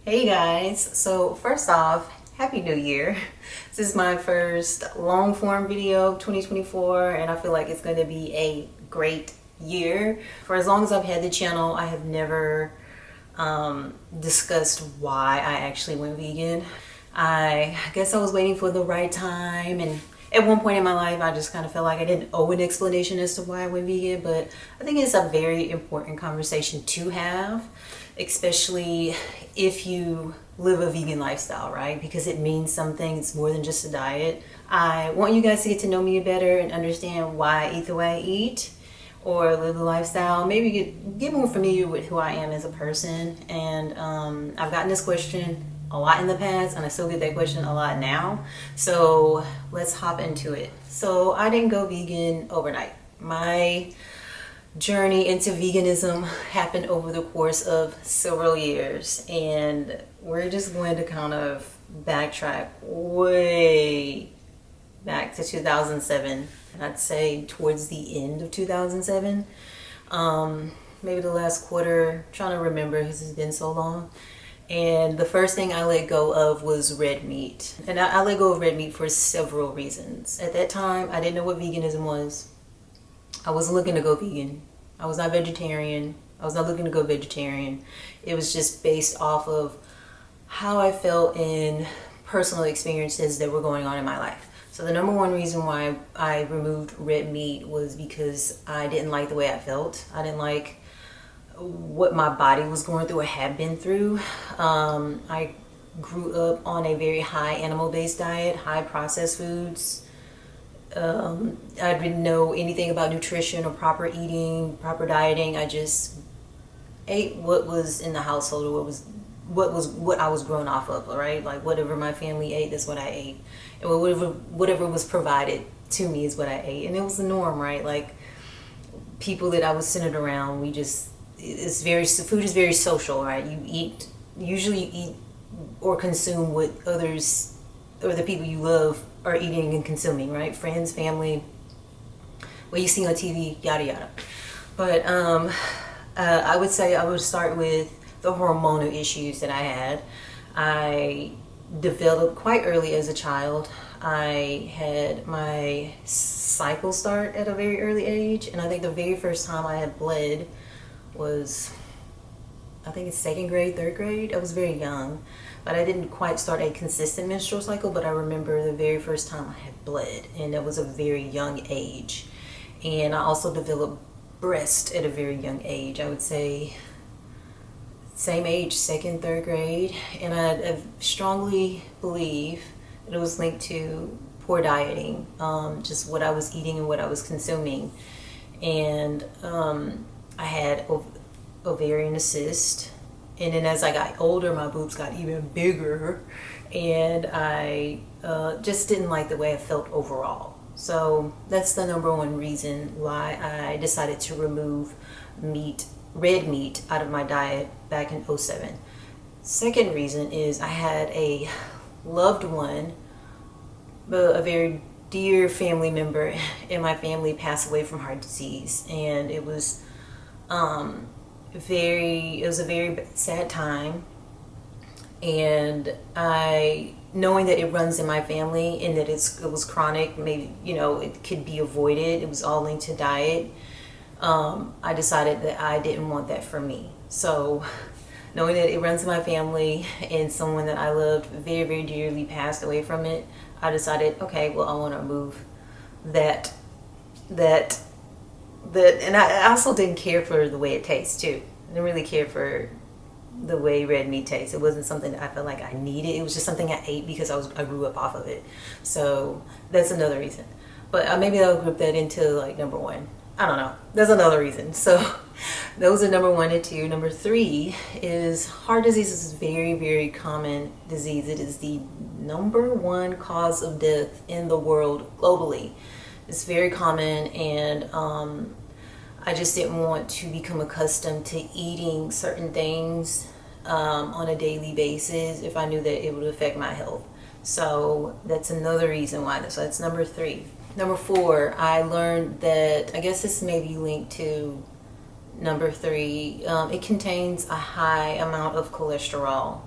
Hey guys, so first off, Happy New Year. This is my first long form video of 2024 and I feel like it's going to be a great year. For as long as I've had the channel, I have never discussed why I actually went vegan. I guess I was waiting for the right time, and at one point in my life I just kind of felt like I didn't owe an explanation as to why I went vegan, but I think it's a very important conversation to have, especially if you live a vegan lifestyle, right? Because it means something. It's more than just a diet. I want you guys to get to know me better and understand why I eat the way I eat or live the lifestyle. Maybe get more familiar with who I am as a person. And I've gotten this question a lot in the past, and I still get that question a lot now. So let's hop into it. So I didn't go vegan overnight. My journey into veganism happened over the course of several years, and we're just going to kind of backtrack way back to 2007, and I'd say towards the end of 2007, maybe the last quarter. I'm trying to remember because it's been so long. And the first thing I let go of was red meat, and I let go of red meat for several reasons. At that time I didn't know what veganism was. I wasn't looking to go vegan. I was not vegetarian. I was not looking to go vegetarian. It was just based off of how I felt in personal experiences that were going on in my life. So the number one reason why I removed red meat was because I didn't like the way I felt. I didn't like what my body was going through or had been through. I grew up on a very high animal-based diet, high processed foods. I didn't know anything about nutrition or proper eating, proper dieting. I just ate what was in the household, or what I was grown off of, right? Like whatever my family ate, that's what I ate. And whatever was provided to me is what I ate. And it was the norm, right? Like people that I was centered around, food is very social, right? Usually you eat or consume what others or the people you love are eating and consuming, right? Friends, family, what you see on TV, yada yada. But I would say I would start with the hormonal issues that I had. I developed quite early as a child. I had my cycle start at a very early age, and I think the very first time I had bled was, I think it's second grade, third grade. I was very young, but I didn't quite start a consistent menstrual cycle. But I remember the very first time I had bled, and that was a very young age. And I also developed breast at a very young age. I would say same age, second, third grade. And I strongly believe that it was linked to poor dieting, just what I was eating and what I was consuming. And I had ovarian cyst, and then as I got older my boobs got even bigger, and I just didn't like the way I felt overall. So that's the number one reason why I decided to remove red meat out of my diet back in 2007. Second reason is I had a loved one, a very dear family member in my family, pass away from heart disease, and it was a very sad time. And knowing that it runs in my family and that it was chronic, maybe it could be avoided, it was all linked to diet. I decided that I didn't want that for me. So knowing that it runs in my family and someone that I loved very, very dearly passed away from it, I decided, okay, well, I want to remove that. And I also didn't care for the way it tastes too. I didn't really care for the way red meat tastes. It wasn't something that I felt like I needed. It was just something I ate because I grew up off of it. So that's another reason. But maybe I'll group that into like number one. I don't know. There's another reason. So those are number one and two. Number three is heart disease is a very, very common disease. It is the number one cause of death in the world globally. It's very common, and I just didn't want to become accustomed to eating certain things on a daily basis if I knew that it would affect my health. So that's another reason why. So that's number three. Number four, I learned that, I guess this may be linked to number three, it contains a high amount of cholesterol.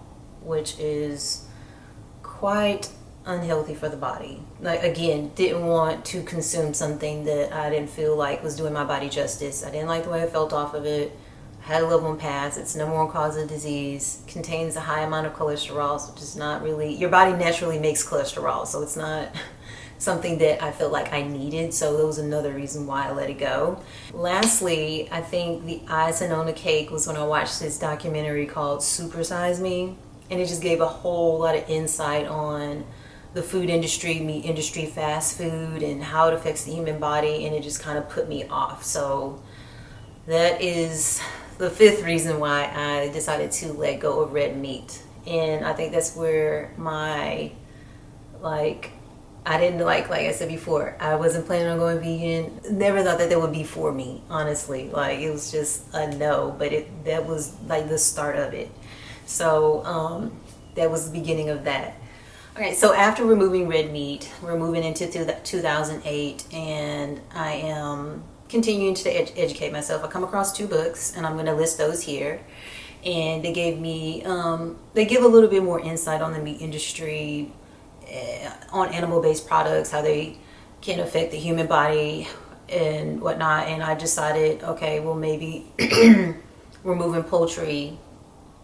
which is quite unhealthy for the body. Like, again, didn't want to consume something that I didn't feel like was doing my body justice. I didn't like the way I felt off of it. I had a loved one pass. It's number one cause of disease. Contains a high amount of cholesterol, which is not really, your body naturally makes cholesterol, so it's not something that I felt like I needed. So that was another reason why I let it go. Lastly, I think the icing on the cake was when I watched this documentary called Super Size Me, and it just gave a whole lot of insight on the food industry, meat industry, fast food, and how it affects the human body, and it just kind of put me off. So that is the fifth reason why I decided to let go of red meat. And I think that's where my, I didn't like I said before, I wasn't planning on going vegan. Never thought that would be for me, honestly. Like, it was just a no, but that was like the start of it. So that was the beginning of that. All right, so after removing red meat, we're moving into 2008, and I am continuing to educate myself. I come across 2 books, and I'm going to list those here. And they gave me, they give a little bit more insight on the meat industry, on animal-based products, how they can affect the human body and whatnot. And I decided, okay, well, maybe removing poultry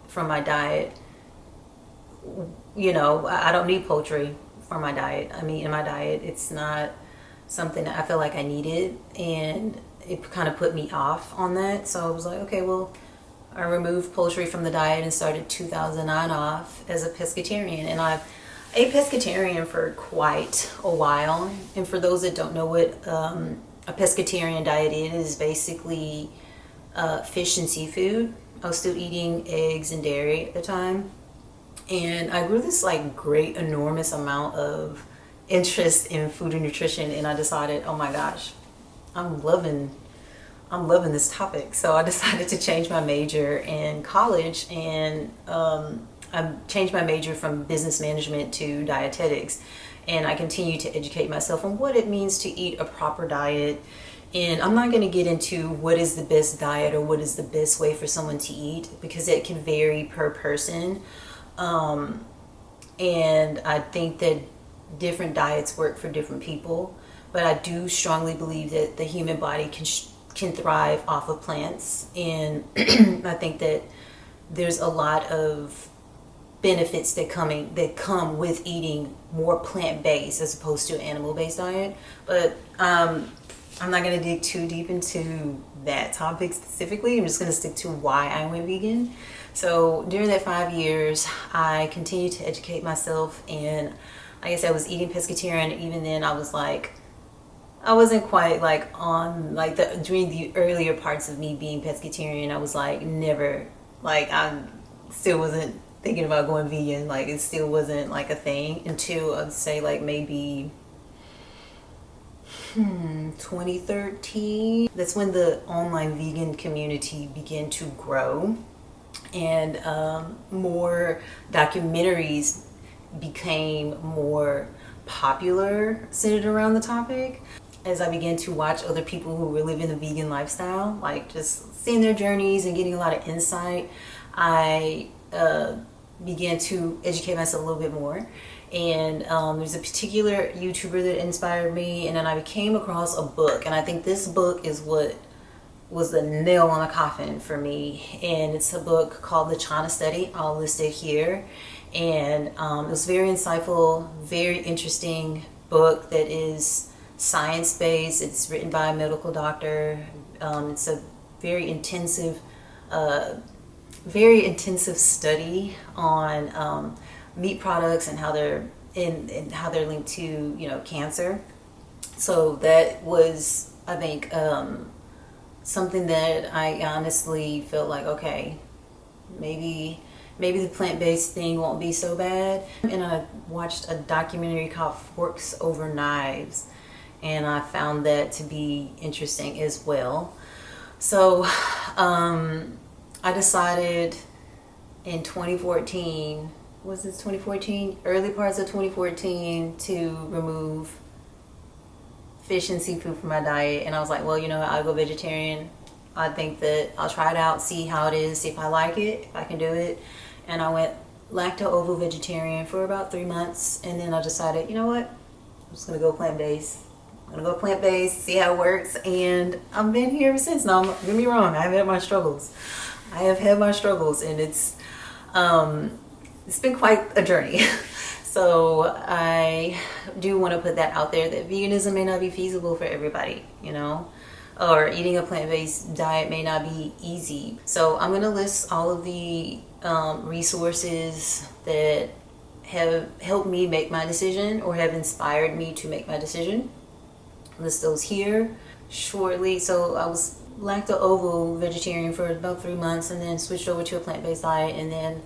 from my diet. You know, I don't need poultry for my diet. I mean, in my diet, it's not something that I feel like I needed, and it kind of put me off on that. So I was like, okay, well, I removed poultry from the diet and started 2009 off as a pescatarian. And I've ate pescatarian for quite a while. And for those that don't know what a pescatarian diet is basically fish and seafood. I was still eating eggs and dairy at the time. And I grew this like great enormous amount of interest in food and nutrition, and I decided, oh my gosh, I'm loving this topic. So I decided to change my major in college, and I changed my major from business management to dietetics, and I continue to educate myself on what it means to eat a proper diet. And I'm not going to get into what is the best diet or what is the best way for someone to eat, because it can vary per person. And I think that different diets work for different people, but I do strongly believe that the human body can thrive off of plants. And I think that there's a lot of benefits that come with eating more plant-based as opposed to an animal-based diet. But I'm not going to dig too deep into that topic specifically. I'm just going to stick to why I went vegan. So during that 5 years, I continued to educate myself, and like I said, I was eating pescatarian. Even then, I was like, I wasn't quite like on like during the earlier parts of me being pescatarian, I was like never, like I still wasn't thinking about going vegan. Like, it still wasn't like a thing until I'd say like maybe 2013. That's when the online vegan community began to grow, and more documentaries became more popular centered around the topic. As I began to watch other people who were living the vegan lifestyle, like just seeing their journeys and getting a lot of insight, I began to educate myself a little bit more. And there's a particular YouTuber that inspired me, and then I came across a book, and I think this book is what was the nail on the coffin for me. And it's a book called The China Study. I'll list it here. And it was very insightful, very interesting book that is science-based. It's written by a medical doctor. It's a very intensive study on meat products and how they're linked to, you know, cancer. So that was, I think, something that I honestly felt like, okay, maybe the plant-based thing won't be so bad. And I watched a documentary called Forks Over Knives, and I found that to be interesting as well. So I decided in 2014, was it 2014? Early parts of 2014, to remove fish and seafood from my diet. And I was like, well, you know, I'll go vegetarian. I think that I'll try it out, see how it is, see if I like it, if I can do it. And I went lacto-ovo vegetarian for about 3 months, and then I decided, you know what, I'm just gonna go plant-based. I'm gonna go plant-based, see how it works, and I've been here ever since. Now, don't get me wrong, I've had my struggles. I have had my struggles, and it's been quite a journey. So I do want to put that out there, that veganism may not be feasible for everybody, you know, or eating a plant-based diet may not be easy. So I'm going to list all of the resources that have helped me make my decision or have inspired me to make my decision. List those here shortly. So I was lacto-ovo vegetarian for about 3 months, and then switched over to a plant-based diet, and then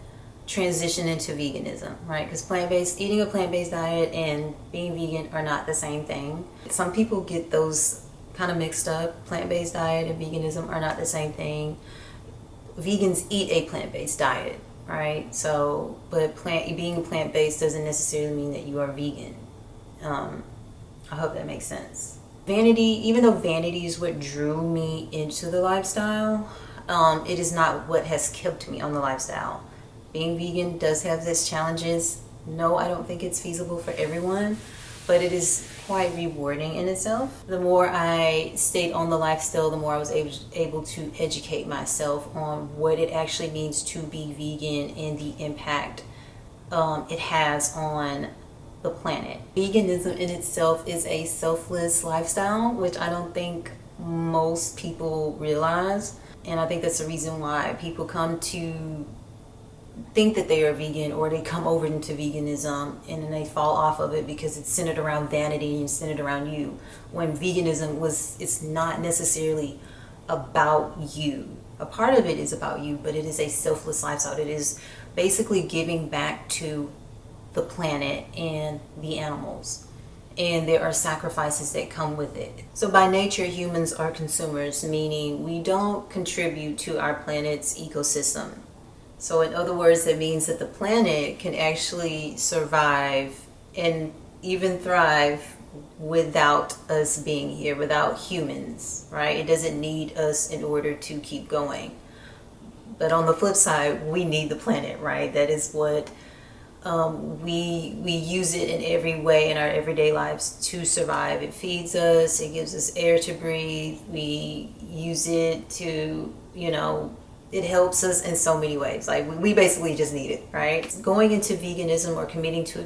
transition into veganism, right? Because eating a plant-based diet and being vegan are not the same thing. Some people get those kind of mixed up. Plant-based diet and veganism are not the same thing. Vegans eat a plant-based diet, right? So, but being plant-based doesn't necessarily mean that you are vegan. I hope that makes sense. Even though vanity is what drew me into the lifestyle, it is not what has kept me on the lifestyle. Being vegan does have its challenges. No, I don't think it's feasible for everyone, but it is quite rewarding in itself. The more I stayed on the lifestyle, the more I was able to educate myself on what it actually means to be vegan and the impact it has on the planet. Veganism in itself is a selfless lifestyle, which I don't think most people realize. And I think that's the reason why people come to think that they are vegan, or they come over into veganism and then they fall off of it because it's centered around vanity and centered around you, when veganism it's not necessarily about you. A part of it is about you, but it is a selfless lifestyle. It is basically giving back to the planet and the animals, and there are sacrifices that come with it. So by nature, humans are consumers, meaning we don't contribute to our planet's ecosystem. So in other words, that means that the planet can actually survive and even thrive without us being here, without humans, right? It doesn't need us in order to keep going. But on the flip side, we need the planet, right? That is what we use it in every way in our everyday lives to survive. It feeds us, it gives us air to breathe, we use it to, it helps us in so many ways. Like we basically just need it, right? Going into veganism or committing to a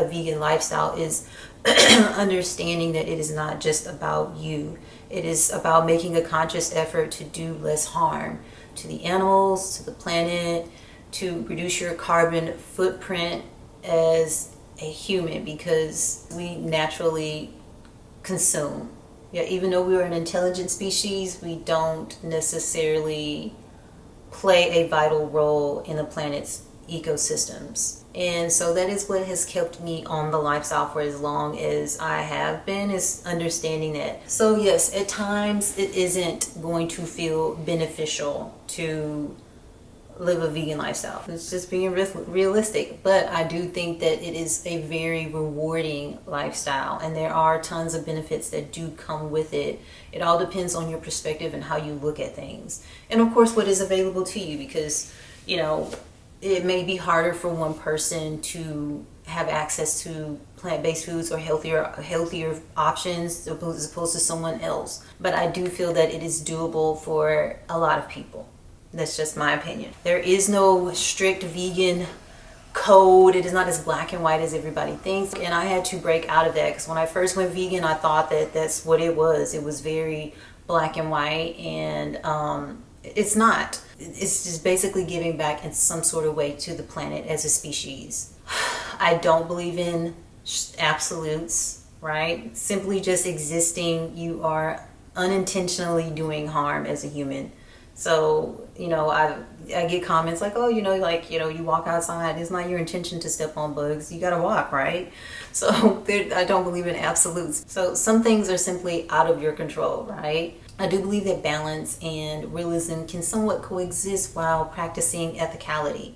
vegan lifestyle is understanding that it is not just about you. It is about making a conscious effort to do less harm to the animals, to the planet, to reduce your carbon footprint as a human, because we naturally consume. Yeah, even though we are an intelligent species, we don't necessarily play a vital role in the planet's ecosystems. And so that is what has kept me on the lifestyle for as long as I have been, is understanding that. So yes, at times it isn't going to feel beneficial to live a vegan lifestyle. It's just being realistic. But I do think that it is a very rewarding lifestyle, and there are tons of benefits that do come with it. It all depends on your perspective and how you look at things, and of course what is available to you, because it may be harder for one person to have access to plant-based foods or healthier options as opposed to someone else. But I do feel that it is doable for a lot of people. That's just my opinion. There is no strict vegan code. It is not as black and white as everybody thinks. And I had to break out of that, because when I first went vegan, I thought that that's what it was. It was very black and white, and it's not. It's just basically giving back in some sort of way to the planet as a species. I don't believe in absolutes, right? Simply just existing, you are unintentionally doing harm as a human. So, I get comments like, oh, you walk outside, it's not your intention to step on bugs, you gotta walk, right? So I don't believe in absolutes. So some things are simply out of your control, right? I do believe that balance and realism can somewhat coexist while practicing ethicality.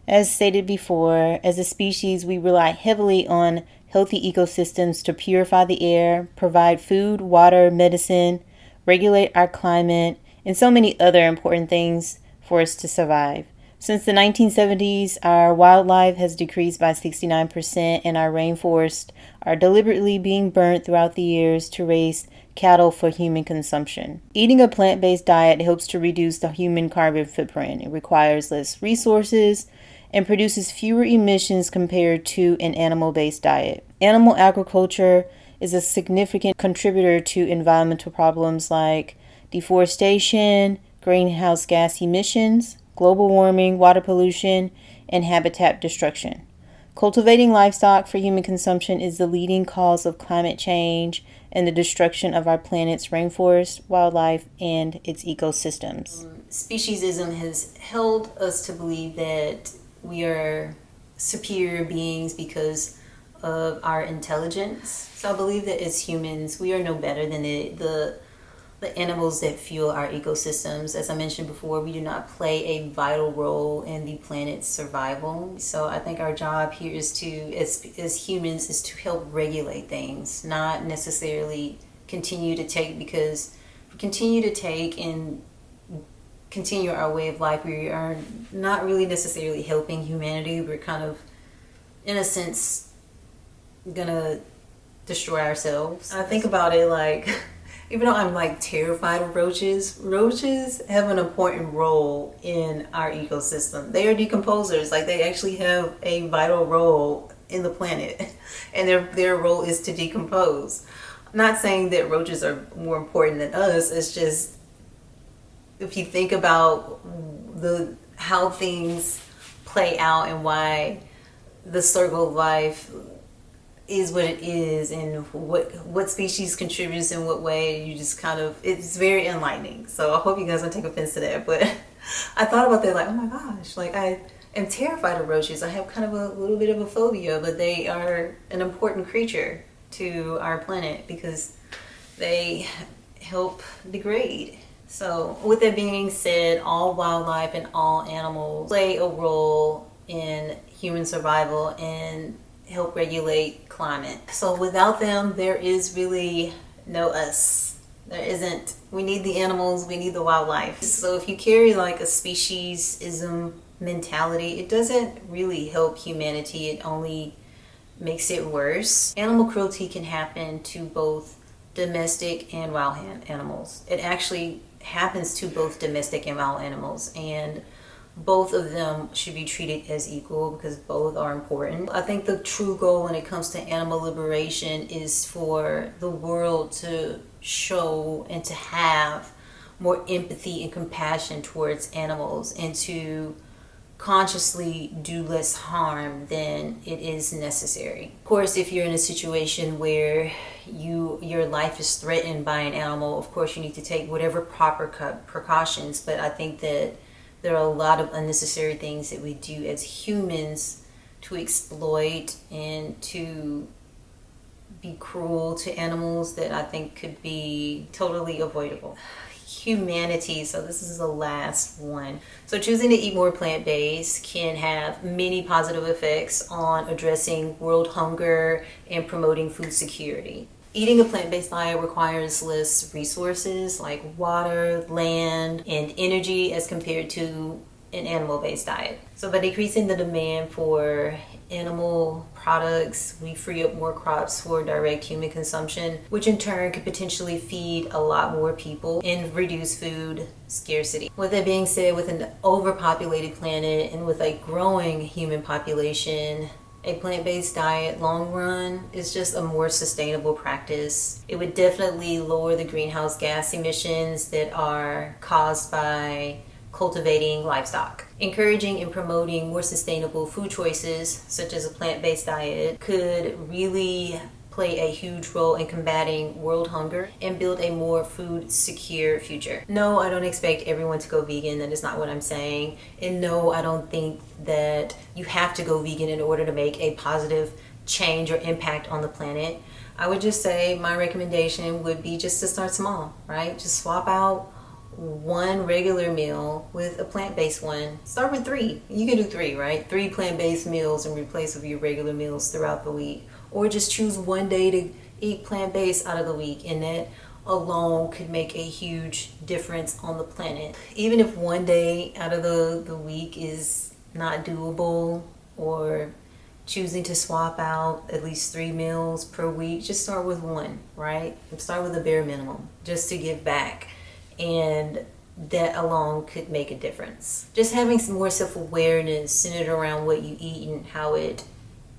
As stated before, as a species, we rely heavily on healthy ecosystems to purify the air, provide food, water, medicine, regulate our climate, and so many other important things for us to survive. Since the 1970s, our wildlife has decreased by 69%, and our rainforests are deliberately being burnt throughout the years to raise cattle for human consumption. Eating a plant-based diet helps to reduce the human carbon footprint. It requires less resources and produces fewer emissions compared to an animal-based diet. Animal agriculture is a significant contributor to environmental problems like deforestation, greenhouse gas emissions, global warming, water pollution, and habitat destruction. Cultivating livestock for human consumption is the leading cause of climate change and the destruction of our planet's rainforest, wildlife, and its ecosystems. Speciesism has held us to believe that we are superior beings because of our intelligence. So I believe that as humans, we are no better than the animals that fuel our ecosystems. As I mentioned before, we do not play a vital role in the planet's survival. So I think our job here is to, as humans, is to help regulate things, not necessarily continue to take, because if we continue to take and continue our way of life, we are not really necessarily helping humanity. We're kind of, in a sense, gonna destroy ourselves. I think about it like, even though I'm like terrified of roaches have an important role in our ecosystem. They are decomposers. Like, they actually have a vital role in the planet, and their role is to decompose. I'm not saying that roaches are more important than us. It's just, if you think about how things play out and why the circle of life is what it is, and what species contributes in what way, you just kind of, it's very enlightening. So I hope you guys don't take offense to that, but I thought about that, like, oh my gosh, like, I am terrified of roaches. I have kind of a little bit of a phobia, but they are an important creature to our planet because they help degrade. So with that being said, all wildlife and all animals play a role in human survival and help regulate climate. So without them, there is really no us. There isn't. We need the animals, we need the wildlife. So if you carry like a speciesism mentality, it doesn't really help humanity. It only makes it worse. Animal cruelty can happen to both domestic and wild animals. It actually happens to both domestic and wild animals, and both of them should be treated as equal because both are important. I think the true goal when it comes to animal liberation is for the world to show and to have more empathy and compassion towards animals, and to consciously do less harm than it is necessary. Of course, if you're in a situation where your life is threatened by an animal, of course you need to take whatever proper precautions, but I think that there are a lot of unnecessary things that we do as humans to exploit and to be cruel to animals that I think could be totally avoidable. Humanity, so this is the last one. So choosing to eat more plant-based can have many positive effects on addressing world hunger and promoting food security. Eating a plant-based diet requires less resources like water, land, and energy as compared to an animal-based diet. So by decreasing the demand for animal products, we free up more crops for direct human consumption, which in turn could potentially feed a lot more people and reduce food scarcity. With that being said, with an overpopulated planet and with a growing human population, a plant-based diet long run is just a more sustainable practice. It would definitely lower the greenhouse gas emissions that are caused by cultivating livestock. Encouraging and promoting more sustainable food choices, such as a plant-based diet, could really play a huge role in combating world hunger and build a more food secure future. No, I don't expect everyone to go vegan. That is not what I'm saying. And no, I don't think that you have to go vegan in order to make a positive change or impact on the planet. I would just say my recommendation would be just to start small, right? Just swap out one regular meal with a plant-based one. Start with 3. You can do 3, right? 3 plant-based meals in replace of your regular meals throughout the week. Or just choose one day to eat plant-based out of the week, and that alone could make a huge difference on the planet. Even if one day out of the week is not doable, or choosing to swap out at least 3 meals per week, just start with one, right? Start with the bare minimum just to give back. And that alone could make a difference. Just having some more self-awareness centered around what you eat and how it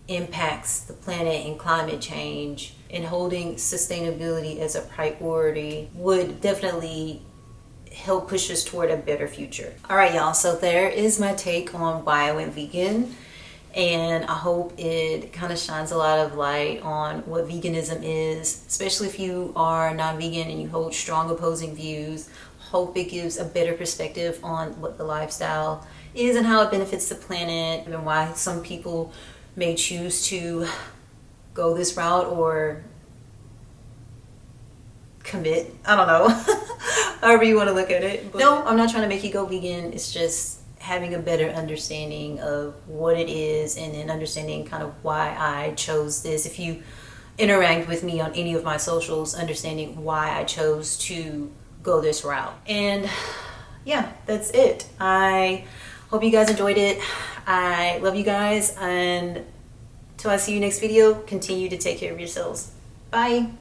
impacts the planet and climate change, and holding sustainability as a priority would definitely help push us toward a better future. All right, y'all, so there is my take on why I went vegan, and I hope it kind of shines a lot of light on what veganism is, especially if you are non-vegan and you hold strong opposing views. Hope it gives a better perspective on what the lifestyle is and how it benefits the planet, and why some people may choose to go this route or commit. I don't know. However you want to look at it. But no, I'm not trying to make you go vegan. It's just having a better understanding of what it is, and then understanding kind of why I chose this. If you interact with me on any of my socials, understanding why I chose to go this route. And yeah, that's it. I hope you guys enjoyed it. I love you guys, and till I see you next video, continue to take care of yourselves. Bye.